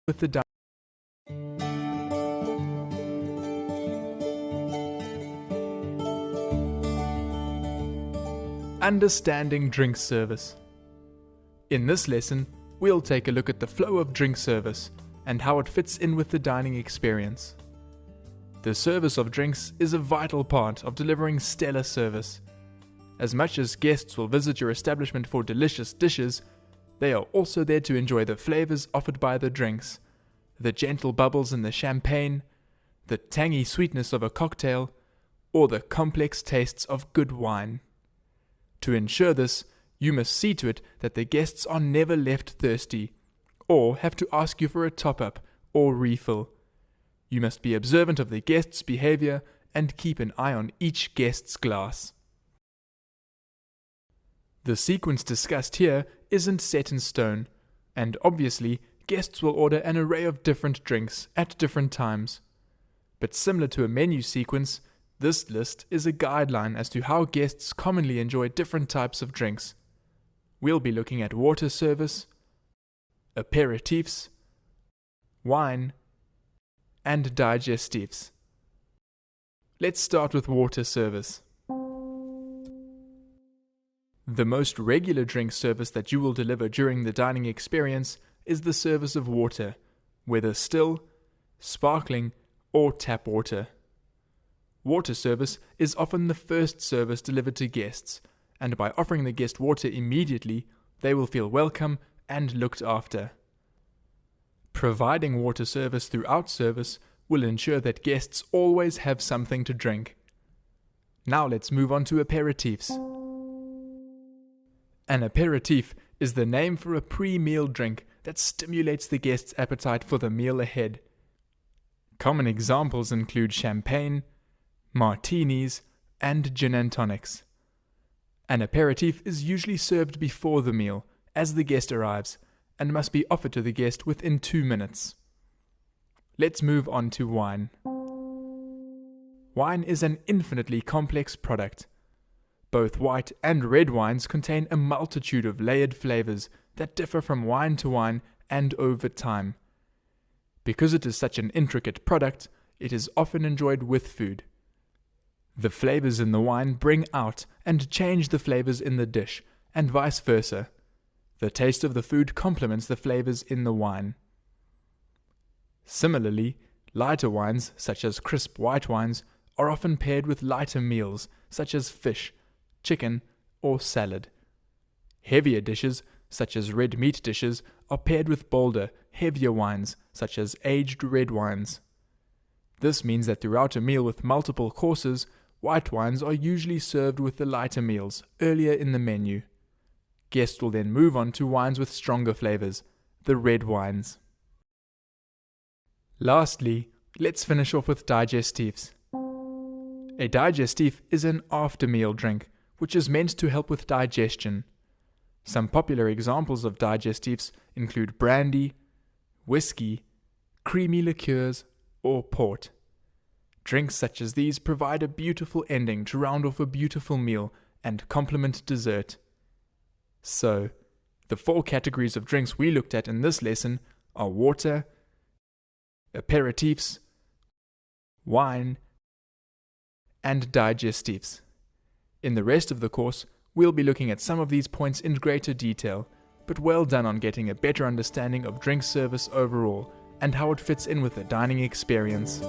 with the Understanding drink service. In this lesson, we'll take a look at the flow of drink service and how it fits in with the dining experience. The service of drinks is a vital part of delivering stellar service. As much as guests will visit your establishment for delicious dishes, they are also there to enjoy the flavors offered by the drinks, the gentle bubbles in the champagne, the tangy sweetness of a cocktail, or the complex tastes of good wine. To ensure this, you must see to it that the guests are never left thirsty, or have to ask you for a top-up or refill. You must be observant of the guest's behavior and keep an eye on each guest's glass. The sequence discussed here isn't set in stone, and obviously guests will order an array of different drinks at different times. But similar to a menu sequence, this list is a guideline as to how guests commonly enjoy different types of drinks. We'll be looking at water service, aperitifs, wine, and digestives. Let's start with water service. The most regular drink service that you will deliver during the dining experience is the service of water, whether still, sparkling, or tap water. Water service is often the first service delivered to guests, and by offering the guest water immediately, they will feel welcome and looked after. Providing water service throughout service will ensure that guests always have something to drink. Now let's move on to aperitifs. An aperitif is the name for a pre-meal drink that stimulates the guest's appetite for the meal ahead. Common examples include champagne, martinis, and gin and tonics. An aperitif is usually served before the meal, as the guest arrives, and must be offered to the guest within 2 minutes. Let's move on to wine. Wine is an infinitely complex product. Both white and red wines contain a multitude of layered flavors that differ from wine to wine and over time. Because it is such an intricate product, it is often enjoyed with food. The flavors in the wine bring out and change the flavors in the dish, and vice versa. The taste of the food complements the flavors in the wine. Similarly, lighter wines, such as crisp white wines, are often paired with lighter meals, such as fish, chicken, or salad. Heavier dishes, such as red meat dishes, are paired with bolder, heavier wines, such as aged red wines. This means that throughout a meal with multiple courses, white wines are usually served with the lighter meals earlier in the menu. Guests will then move on to wines with stronger flavors, the red wines. Lastly, let's finish off with digestives. A digestif is an after-meal drink, which is meant to help with digestion. Some popular examples of digestives include brandy, whiskey, creamy liqueurs, or port. Drinks such as these provide a beautiful ending to round off a beautiful meal and complement dessert. So, the 4 categories of drinks we looked at in this lesson are water, aperitifs, wine, and digestives. In the rest of the course, we'll be looking at some of these points in greater detail, but well done on getting a better understanding of drink service overall and how it fits in with the dining experience.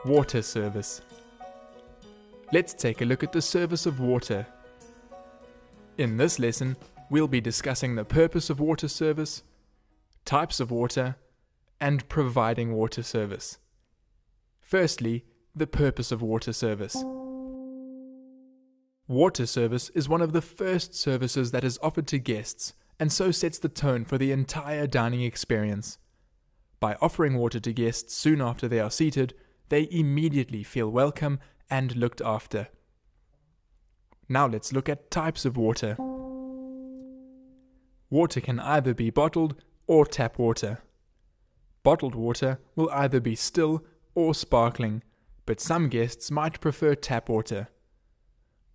Water service. Let's take a look at the service of water. In this lesson, we'll be discussing the purpose of water service, types of water, and providing water service. Firstly, the purpose of water service. Water service is one of the first services that is offered to guests, and so sets the tone for the entire dining experience. By offering water to guests soon after they are seated, they immediately feel welcome and looked after. Now let's look at types of water. Water can either be bottled or tap water. Bottled water will either be still or sparkling, but some guests might prefer tap water.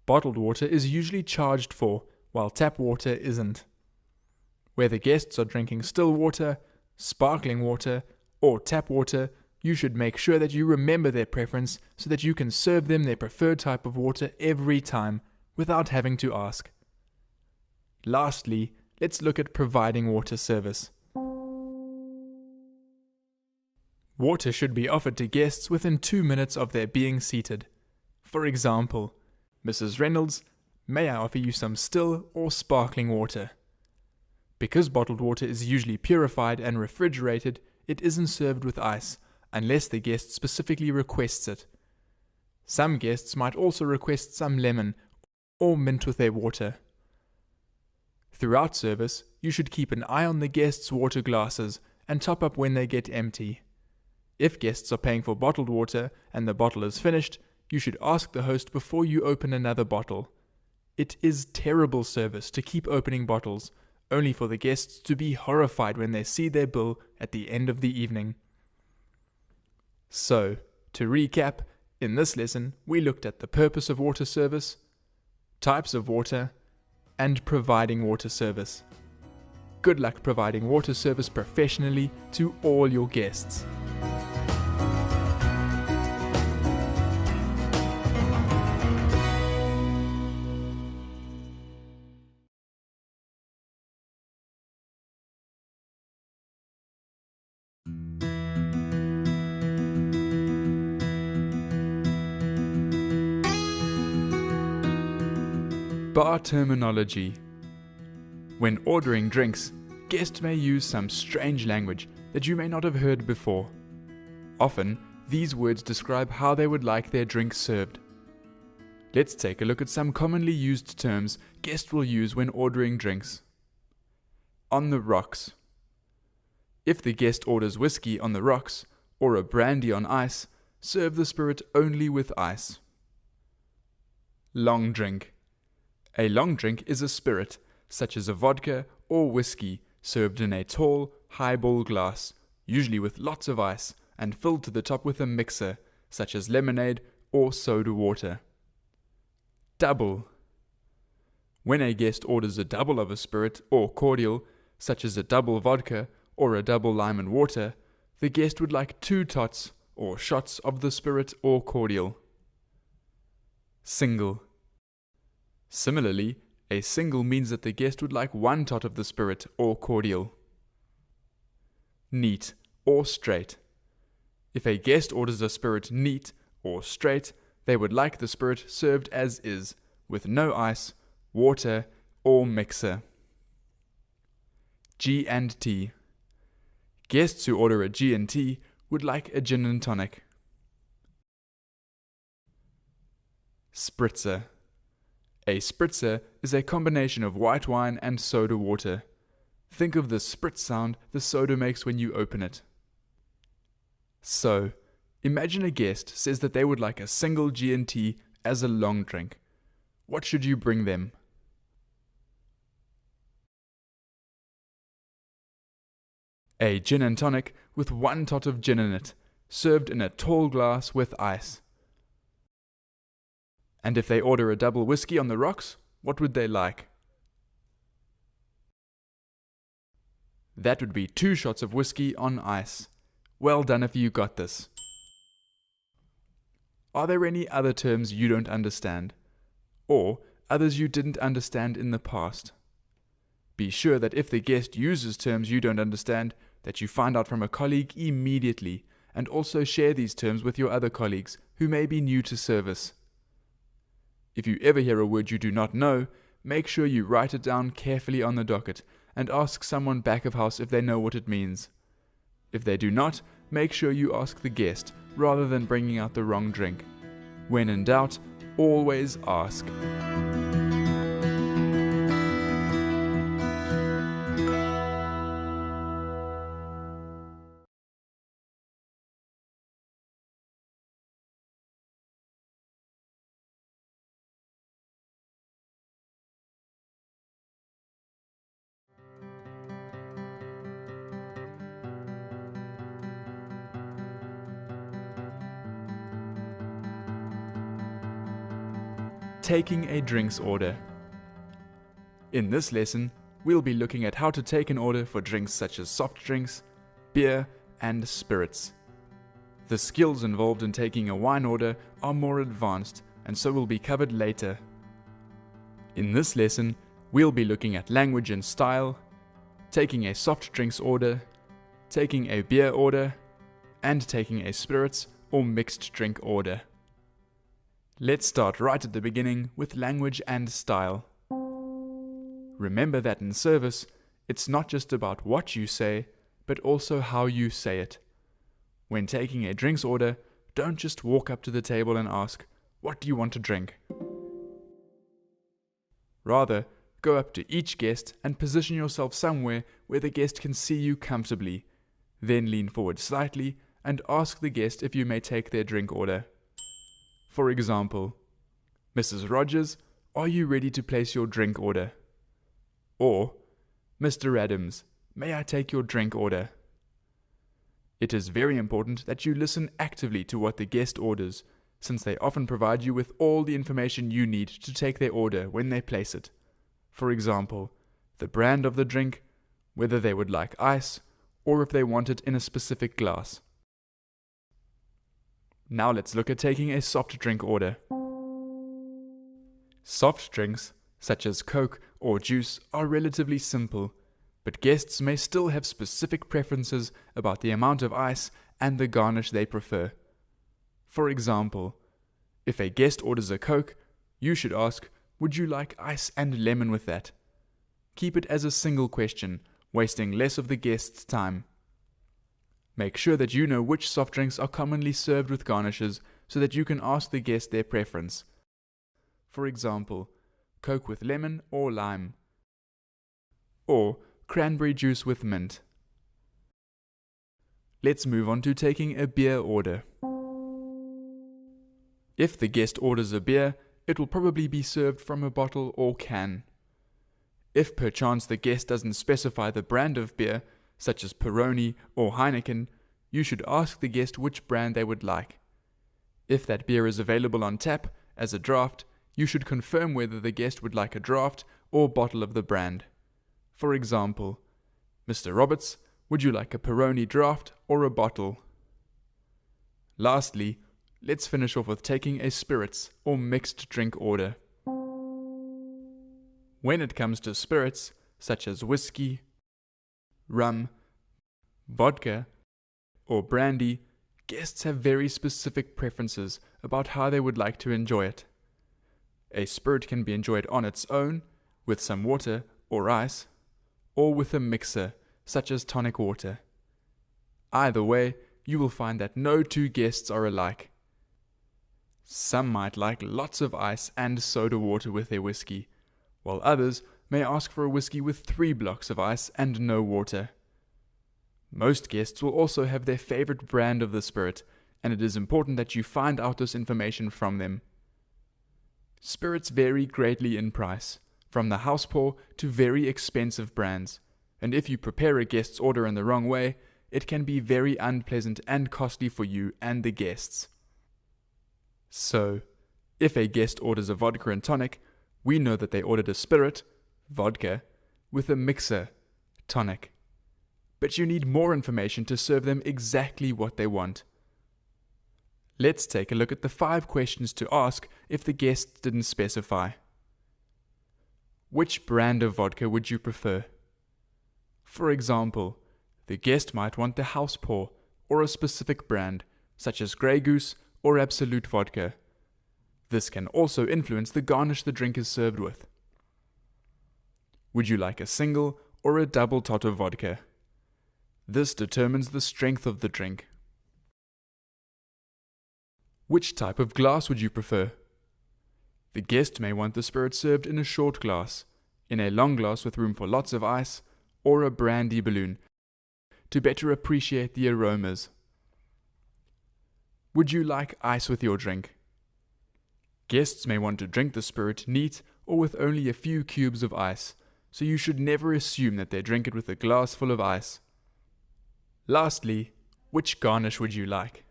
Bottled water is usually charged for, while tap water isn't. Whether guests are drinking still water, sparkling water, or tap water, you should make sure that you remember their preference so that you can serve them their preferred type of water every time without having to ask. Lastly, let's look at providing water service. Water should be offered to guests within 2 minutes of their being seated. For example, Mrs. Reynolds, may I offer you some still or sparkling water? Because bottled water is usually purified and refrigerated, it isn't served with ice, unless the guest specifically requests it. Some guests might also request some lemon or mint with their water. Throughout service, you should keep an eye on the guests' water glasses and top up when they get empty. If guests are paying for bottled water and the bottle is finished, you should ask the host before you open another bottle. It is terrible service to keep opening bottles, only for the guests to be horrified when they see their bill at the end of the evening. So, to recap, in this lesson we looked at the purpose of water service, types of water, and providing water service. Good luck providing water service professionally to all your guests. Bar terminology. When ordering drinks, guests may use some strange language that you may not have heard before. Often, these words describe how they would like their drink served. Let's take a look at some commonly used terms guests will use when ordering drinks. On the rocks. If the guest orders whiskey on the rocks or a brandy on ice, serve the spirit only with ice. Long drink. A long drink is a spirit, such as a vodka or whiskey, served in a tall, highball glass, usually with lots of ice, and filled to the top with a mixer, such as lemonade or soda water. Double. When a guest orders a double of a spirit or cordial, such as a double vodka or a double lime and water, the guest would like 2 tots or shots of the spirit or cordial. Single. Similarly, a single means that the guest would like 1 tot of the spirit or cordial. Neat or straight. If a guest orders a spirit neat or straight, they would like the spirit served as is, with no ice, water, or mixer. G&T. Guests who order a G&T would like a gin and tonic. Spritzer. A spritzer is a combination of white wine and soda water. Think of the spritz sound the soda makes when you open it. So, imagine a guest says that they would like a single G&T as a long drink. What should you bring them? A gin and tonic with 1 tot of gin in it, served in a tall glass with ice. And if they order a double whiskey on the rocks, what would they like? That would be 2 shots of whiskey on ice. Well done if you got this. Are there any other terms you don't understand? Or others you didn't understand in the past? Be sure that if the guest uses terms you don't understand, that you find out from a colleague immediately, and also share these terms with your other colleagues who may be new to service. If you ever hear a word you do not know, make sure you write it down carefully on the docket and ask someone back of house if they know what it means. If they do not, make sure you ask the guest rather than bringing out the wrong drink. When in doubt, always ask. Taking a drinks order. In this lesson, we'll be looking at how to take an order for drinks such as soft drinks, beer, and spirits. The skills involved in taking a wine order are more advanced and so will be covered later. In this lesson, we'll be looking at language and style, taking a soft drinks order, taking a beer order, and taking a spirits or mixed drink order. Let's start right at the beginning with language and style. Remember that in service, it's not just about what you say, but also how you say it. When taking a drinks order, don't just walk up to the table and ask, "What do you want to drink?" Rather, go up to each guest and position yourself somewhere where the guest can see you comfortably. Then lean forward slightly and ask the guest if you may take their drink order. For example, "Mrs. Rogers, are you ready to place your drink order?" Or, "Mr. Adams, may I take your drink order?" It is very important that you listen actively to what the guest orders, since they often provide you with all the information you need to take their order when they place it. For example, the brand of the drink, whether they would like ice, or if they want it in a specific glass. Now let's look at taking a soft drink order. Soft drinks, such as Coke or juice, are relatively simple, but guests may still have specific preferences about the amount of ice and the garnish they prefer. For example, if a guest orders a Coke, you should ask, "Would you like ice and lemon with that?" Keep it as a single question, wasting less of the guest's time. Make sure that you know which soft drinks are commonly served with garnishes so that you can ask the guest their preference. For example, Coke with lemon or lime, or cranberry juice with mint. Let's move on to taking a beer order. If the guest orders a beer, it will probably be served from a bottle or can. If perchance the guest doesn't specify the brand of beer, such as Peroni or Heineken, you should ask the guest which brand they would like. If that beer is available on tap as a draft, you should confirm whether the guest would like a draft or bottle of the brand. For example, "Mr. Roberts, would you like a Peroni draft or a bottle?" Lastly, let's finish off with taking a spirits or mixed drink order. When it comes to spirits, such as whiskey, rum, vodka, or brandy, guests have very specific preferences about how they would like to enjoy it. A spirit can be enjoyed on its own, with some water or ice, or with a mixer, such as tonic water. Either way, you will find that no two guests are alike. Some might like lots of ice and soda water with their whiskey, while others may ask for a whiskey with 3 blocks of ice and no water. Most guests will also have their favorite brand of the spirit, and it is important that you find out this information from them. Spirits vary greatly in price, from the house pour to very expensive brands, and if you prepare a guest's order in the wrong way, it can be very unpleasant and costly for you and the guests. So, if a guest orders a vodka and tonic, we know that they ordered a spirit, vodka, with a mixer, tonic. But you need more information to serve them exactly what they want. Let's take a look at the 5 questions to ask if the guest didn't specify. Which brand of vodka would you prefer? For example, the guest might want the house pour or a specific brand, such as Grey Goose or Absolute Vodka. This can also influence the garnish the drink is served with. Would you like a single or a double tot of vodka? This determines the strength of the drink. Which type of glass would you prefer? The guest may want the spirit served in a short glass, in a long glass with room for lots of ice, or a brandy balloon, to better appreciate the aromas. Would you like ice with your drink? Guests may want to drink the spirit neat or with only a few cubes of ice, so you should never assume that they drink it with a glass full of ice. Lastly, which garnish would you like?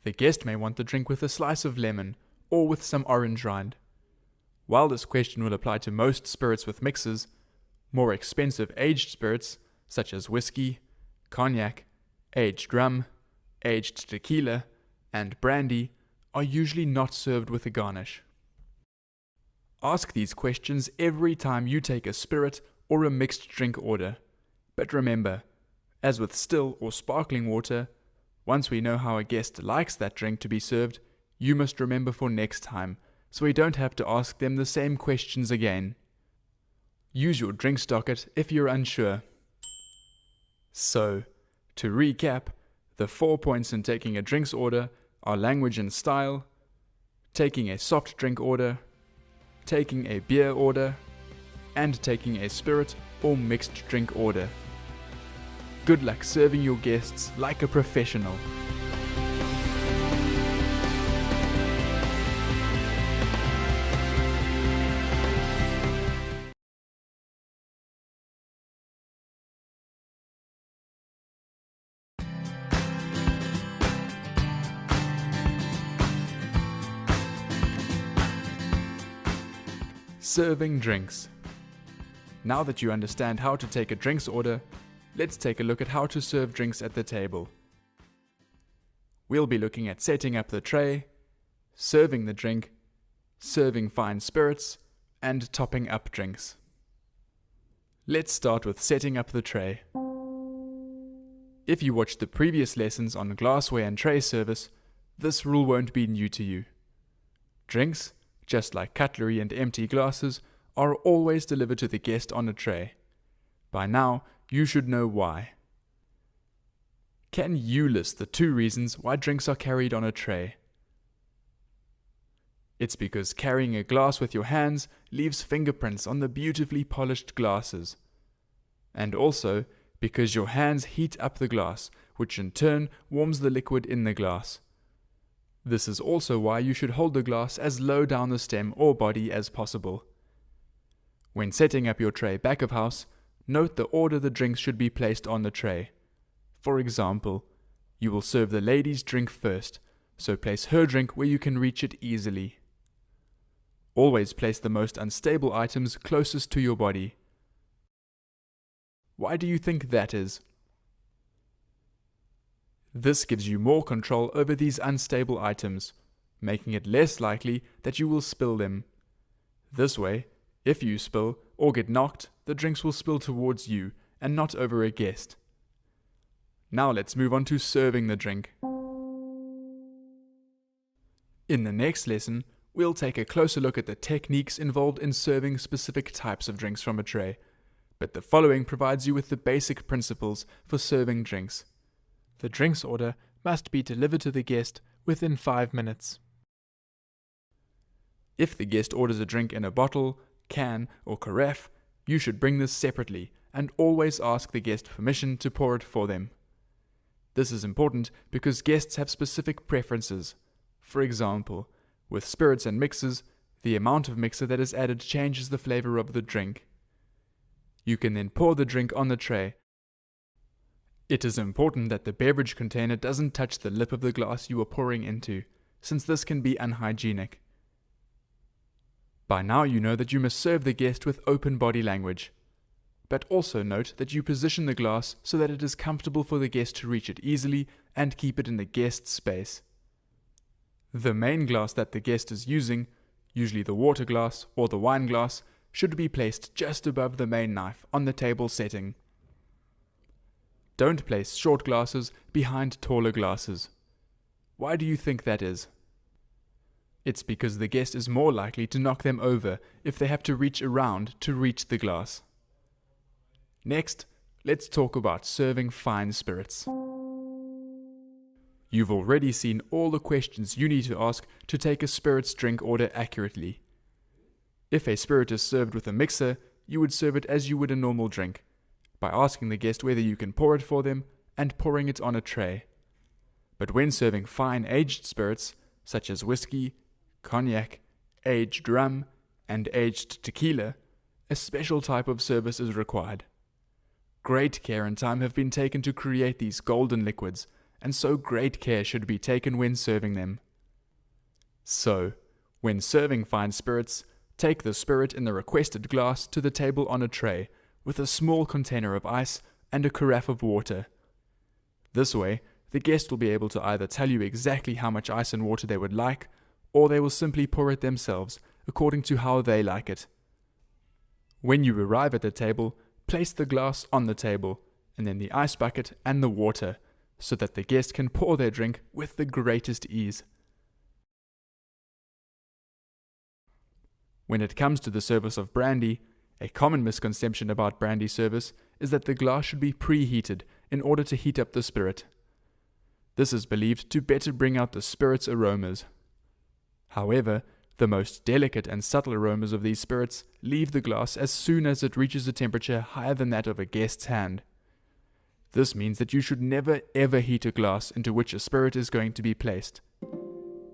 The guest may want the drink with a slice of lemon or with some orange rind. While this question will apply to most spirits with mixers, more expensive aged spirits, such as whiskey, cognac, aged rum, aged tequila, and brandy, are usually not served with a garnish. Ask these questions every time you take a spirit or a mixed drink order. But remember, as with still or sparkling water, once we know how a guest likes that drink to be served, you must remember for next time, so we don't have to ask them the same questions again. Use your drinks docket if you're unsure. So, to recap, the 4 points in taking a drinks order are language and style, taking a soft drink order, taking a beer order, and taking a spirit or mixed drink order. Good luck serving your guests like a professional. Serving drinks. Now that you understand how to take a drinks order, let's take a look at how to serve drinks at the table. We'll be looking at setting up the tray, serving the drink, serving fine spirits, and topping up drinks. Let's start with setting up the tray. If you watched the previous lessons on glassware and tray service, this rule won't be new to you. Drinks, just like cutlery and empty glasses, are always delivered to the guest on a tray. By now, you should know why. Can you list the 2 reasons why drinks are carried on a tray? It's because carrying a glass with your hands leaves fingerprints on the beautifully polished glasses. And also because your hands heat up the glass, which in turn warms the liquid in the glass. This is also why you should hold the glass as low down the stem or body as possible. When setting up your tray back of house, note the order the drinks should be placed on the tray. For example, you will serve the lady's drink first, so place her drink where you can reach it easily. Always place the most unstable items closest to your body. Why do you think that is? This gives you more control over these unstable items, making it less likely that you will spill them. This way, if you spill or get knocked, the drinks will spill towards you and not over a guest. Now let's move on to serving the drink. In the next lesson, we'll take a closer look at the techniques involved in serving specific types of drinks from a tray, but the following provides you with the basic principles for serving drinks. The drinks order must be delivered to the guest within 5 minutes. If the guest orders a drink in a bottle, can, or carafe, you should bring this separately and always ask the guest permission to pour it for them. This is important because guests have specific preferences. For example, with spirits and mixers, the amount of mixer that is added changes the flavor of the drink. You can then pour the drink on the tray. It is important that the beverage container doesn't touch the lip of the glass you are pouring into, since this can be unhygienic. By now you know that you must serve the guest with open body language. But also note that you position the glass so that it is comfortable for the guest to reach it easily and keep it in the guest's space. The main glass that the guest is using, usually the water glass or the wine glass, should be placed just above the main knife on the table setting. Don't place short glasses behind taller glasses. Why do you think that is? It's because the guest is more likely to knock them over if they have to reach around to reach the glass. Next, let's talk about serving fine spirits. You've already seen all the questions you need to ask to take a spirit's drink order accurately. If a spirit is served with a mixer, you would serve it as you would a normal drink, by asking the guest whether you can pour it for them and pouring it on a tray. But when serving fine aged spirits, such as whiskey, cognac, aged rum, and aged tequila, a special type of service is required. Great care and time have been taken to create these golden liquids, and so great care should be taken when serving them. So, when serving fine spirits, take the spirit in the requested glass to the table on a tray with a small container of ice and a carafe of water. This way, the guest will be able to either tell you exactly how much ice and water they would like, or they will simply pour it themselves according to how they like it. When you arrive at the table, place the glass on the table, and then the ice bucket and the water, so that the guest can pour their drink with the greatest ease. When it comes to the service of brandy, a common misconception about brandy service is that the glass should be preheated in order to heat up the spirit. This is believed to better bring out the spirit's aromas. However, the most delicate and subtle aromas of these spirits leave the glass as soon as it reaches a temperature higher than that of a guest's hand. This means that you should never ever heat a glass into which a spirit is going to be placed.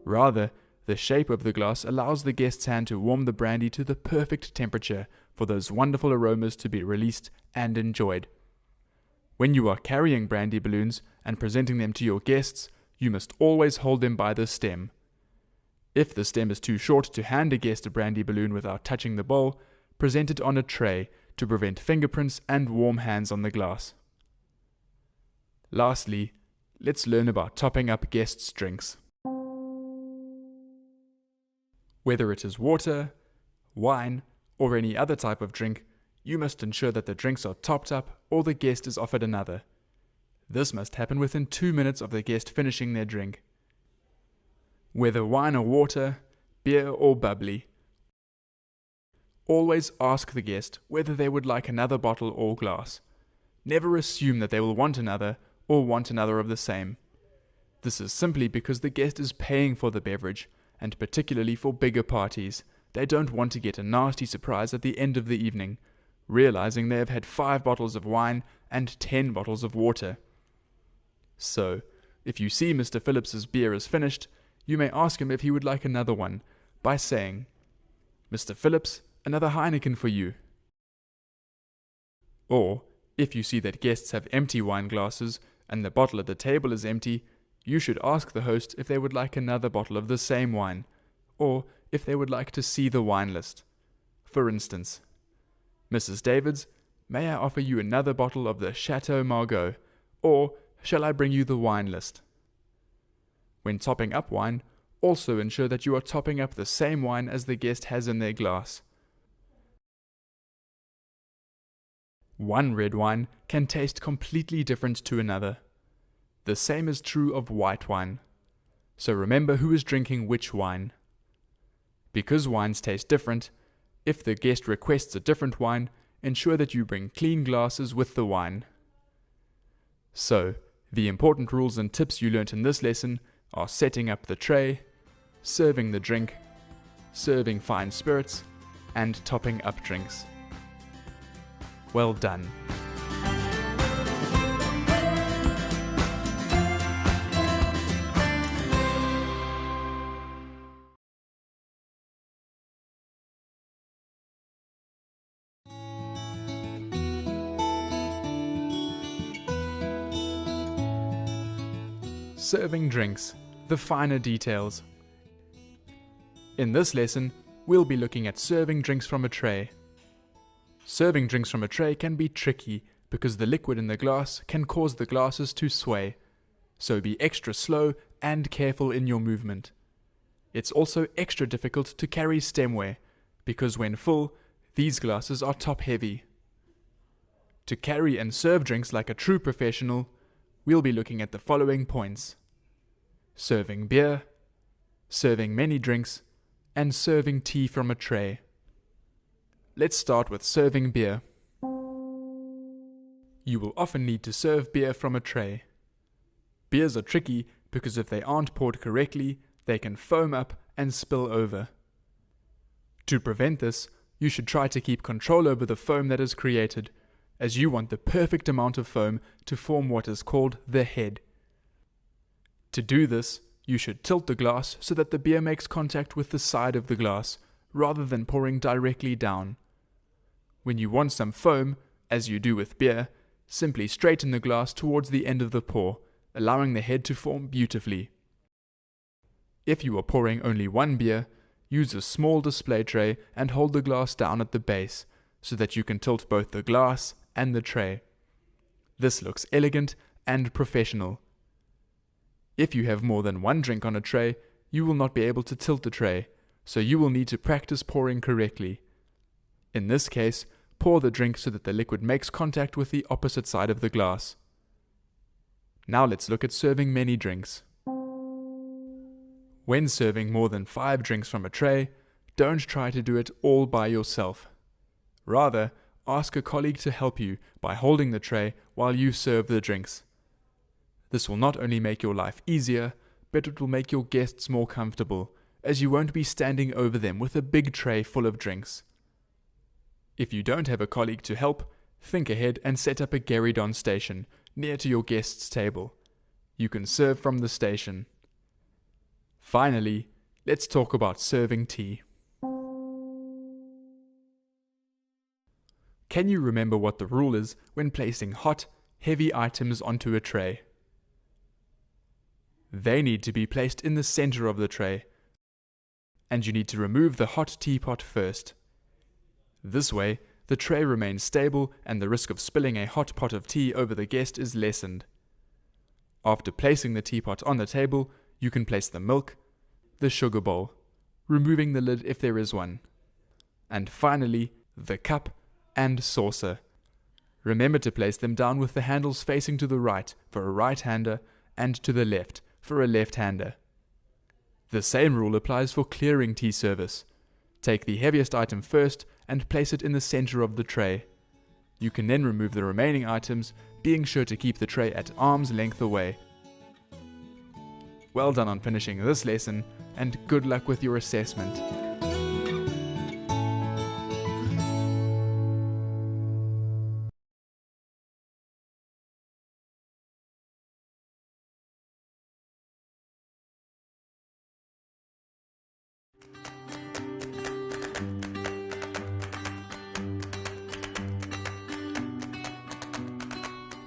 Rather, the shape of the glass allows the guest's hand to warm the brandy to the perfect temperature for those wonderful aromas to be released and enjoyed. When you are carrying brandy balloons and presenting them to your guests, you must always hold them by the stem. If the stem is too short to hand a guest a brandy balloon without touching the bowl, present it on a tray to prevent fingerprints and warm hands on the glass. Lastly, let's learn about topping up guests' drinks. Whether it is water, wine, or any other type of drink, you must ensure that the drinks are topped up or the guest is offered another. This must happen within 2 minutes of the guest finishing their drink. Whether wine or water, beer or bubbly, always ask the guest whether they would like another bottle or glass. Never assume that they will want another or want another of the same. This is simply because the guest is paying for the beverage, and particularly for bigger parties, they don't want to get a nasty surprise at the end of the evening, realizing they have had 5 bottles of wine and 10 bottles of water. So, if you see Mr. Phillips's beer is finished, you may ask him if he would like another one by saying, "Mr. Phillips, another Heineken for you." Or, if you see that guests have empty wine glasses and the bottle at the table is empty, you should ask the host if they would like another bottle of the same wine, or if they would like to see the wine list. For instance, "Mrs. Davids, may I offer you another bottle of the Chateau Margaux, or shall I bring you the wine list?" When topping up wine, also ensure that you are topping up the same wine as the guest has in their glass. One red wine can taste completely different to another. The same is true of white wine. So remember who is drinking which wine. Because wines taste different, if the guest requests a different wine, ensure that you bring clean glasses with the wine. So, the important rules and tips you learnt in this lesson are setting up the tray, serving the drink, serving fine spirits, and topping up drinks. Well done. Serving drinks, the finer details. In this lesson, we'll be looking at serving drinks from a tray. Serving drinks from a tray can be tricky because the liquid in the glass can cause the glasses to sway, so be extra slow and careful in your movement. It's also extra difficult to carry stemware because when full, these glasses are top heavy. To carry and serve drinks like a true professional, we'll be looking at the following points: serving beer, serving many drinks, and serving tea from a tray. Let's start with serving beer. You will often need to serve beer from a tray. Beers are tricky because if they aren't poured correctly, they can foam up and spill over. To prevent this, you should try to keep control over the foam that is created, as you want the perfect amount of foam to form what is called the head. To do this, you should tilt the glass so that the beer makes contact with the side of the glass, rather than pouring directly down. When you want some foam, as you do with beer, simply straighten the glass towards the end of the pour, allowing the head to form beautifully. If you are pouring only one beer, use a small display tray and hold the glass down at the base so that you can tilt both the glass and the tray. This looks elegant and professional. If you have more than one drink on a tray, you will not be able to tilt the tray, so you will need to practice pouring correctly. In this case, pour the drink so that the liquid makes contact with the opposite side of the glass. Now let's look at serving many drinks. When serving more than 5 drinks from a tray, don't try to do it all by yourself. Rather, ask a colleague to help you by holding the tray while you serve the drinks. This will not only make your life easier, but it will make your guests more comfortable, as you won't be standing over them with a big tray full of drinks. If you don't have a colleague to help, think ahead and set up a Geridon station near to your guest's table. You can serve from the station. Finally, let's talk about serving tea. Can you remember what the rule is when placing hot, heavy items onto a tray? They need to be placed in the center of the tray, and you need to remove the hot teapot first. This way, the tray remains stable and the risk of spilling a hot pot of tea over the guest is lessened. After placing the teapot on the table, you can place the milk, the sugar bowl, removing the lid if there is one, and finally, the cup and saucer. Remember to place them down with the handles facing to the right for a right-hander and to the left for a left-hander. The same rule applies for clearing tea service. Take the heaviest item first and place it in the center of the tray. You can then remove the remaining items, being sure to keep the tray at arm's length away. Well done on finishing this lesson, and good luck with your assessment.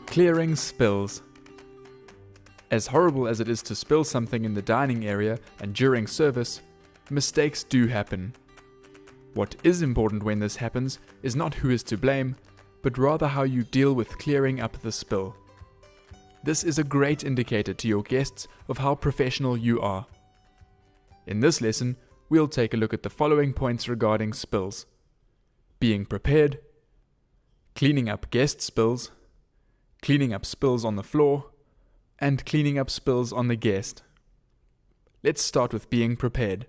Clearing spills. As horrible as it is to spill something in the dining area and during service, mistakes do happen. What is important when this happens is not who is to blame, but rather how you deal with clearing up the spill. This is a great indicator to your guests of how professional you are. In this lesson, we'll take a look at the following points regarding spills: being prepared, cleaning up guest spills, cleaning up spills on the floor, and cleaning up spills on the guest. Let's start with being prepared.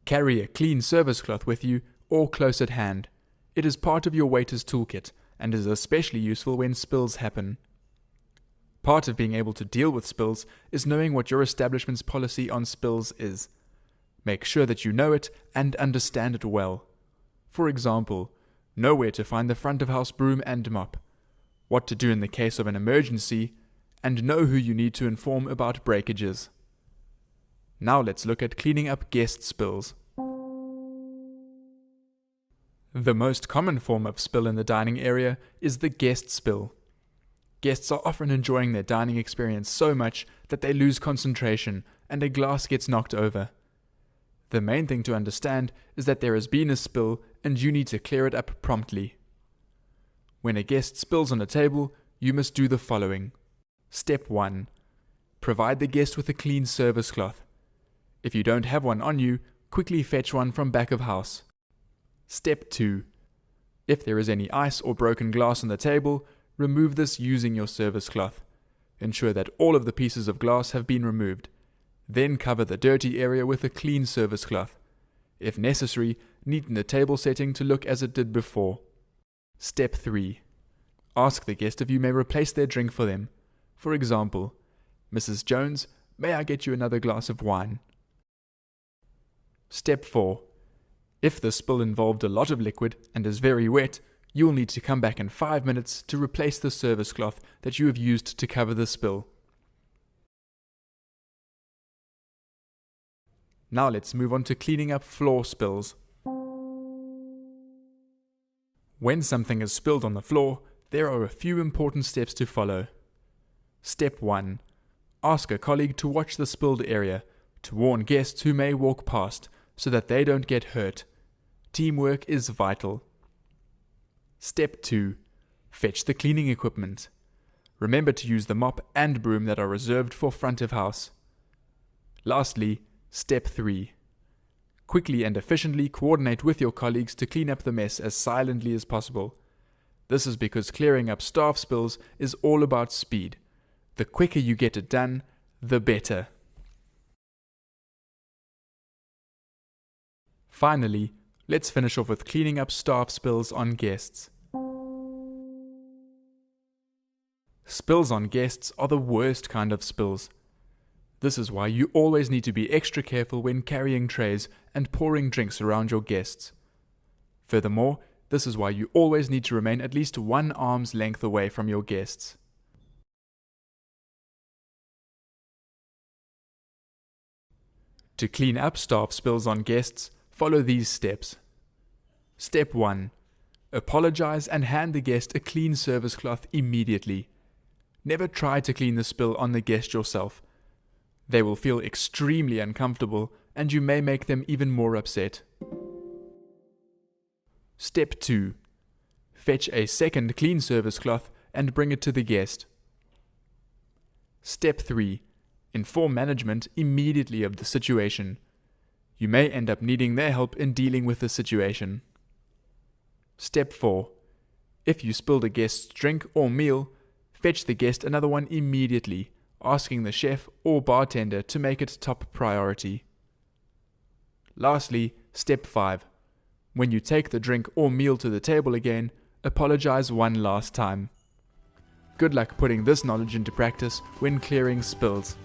Carry a clean service cloth with you or close at hand. It is part of your waiter's toolkit and is especially useful when spills happen. Part of being able to deal with spills is knowing what your establishment's policy on spills is. Make sure that you know it and understand it well. For example, know where to find the front of house broom and mop, what to do in the case of an emergency, and know who you need to inform about breakages. Now let's look at cleaning up guest spills. The most common form of spill in the dining area is the guest spill. Guests are often enjoying their dining experience so much that they lose concentration and a glass gets knocked over. The main thing to understand is that there has been a spill and you need to clear it up promptly. When a guest spills on a table, you must do the following. Step 1. Provide the guest with a clean service cloth. If you don't have one on you, quickly fetch one from back of house. Step 2. If there is any ice or broken glass on the table, remove this using your service cloth. Ensure that all of the pieces of glass have been removed. Then cover the dirty area with a clean service cloth. If necessary, neaten the table setting to look as it did before. Step 3. Ask the guest if you may replace their drink for them. For example, Mrs. Jones, may I get you another glass of wine? Step 4. If the spill involved a lot of liquid and is very wet, you will need to come back in 5 minutes to replace the service cloth that you have used to cover the spill. Now let's move on to cleaning up floor spills. When something is spilled on the floor, there are a few important steps to follow. Step 1. Ask a colleague to watch the spilled area, to warn guests who may walk past, so that they don't get hurt. Teamwork is vital. Step 2. Fetch the cleaning equipment. Remember to use the mop and broom that are reserved for front of house. Lastly, Step 3. Quickly and efficiently coordinate with your colleagues to clean up the mess as silently as possible. This is because clearing up staff spills is all about speed. The quicker you get it done, the better. Finally, let's finish off with cleaning up staff spills on guests. Spills on guests are the worst kind of spills. This is why you always need to be extra careful when carrying trays and pouring drinks around your guests. Furthermore, this is why you always need to remain at least 1 arm's length away from your guests. To clean up staff spills on guests, follow these steps. Step 1. Apologize and hand the guest a clean service cloth immediately. Never try to clean the spill on the guest yourself. They will feel extremely uncomfortable and you may make them even more upset. Step 2. Fetch a second clean service cloth and bring it to the guest. Step 3. Inform management immediately of the situation. You may end up needing their help in dealing with the situation. Step 4. If you spilled a guest's drink or meal, fetch the guest another one immediately, asking the chef or bartender to make it top priority. Lastly, Step 5. When you take the drink or meal to the table again, apologize one last time. Good luck putting this knowledge into practice when clearing spills.